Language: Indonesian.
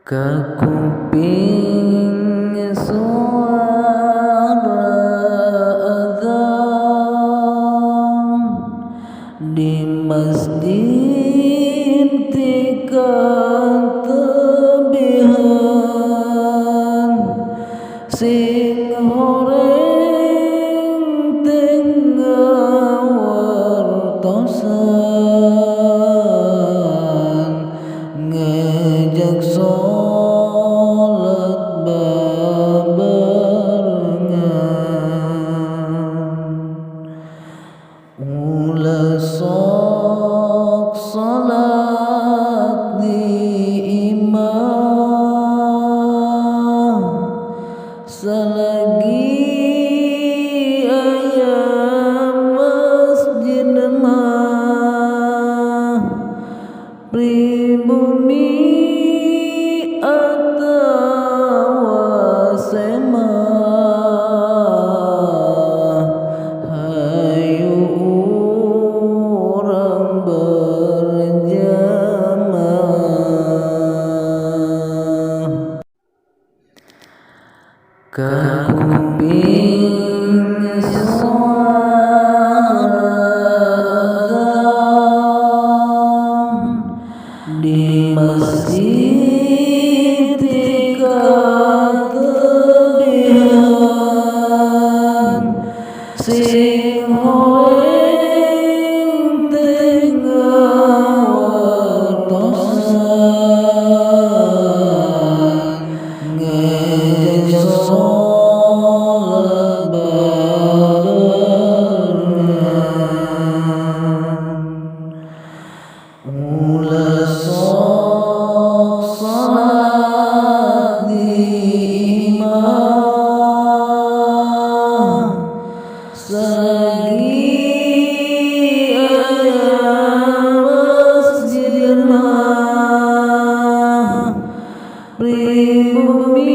Kekuping suara adzan di masjid tika tebihan sing horeng tengah wartosan ngejak sholat bebarengan ulah sok sholat di imam selagi ayam masjid mah pribumi atau sema hayu urang berjamaah. Kekuping suara adzan di masjid tika tebihan sing horeng tengah wartosan ngejak sholat bebarengan ulah sok sholat di imam selagi ayam masjid mah pribumi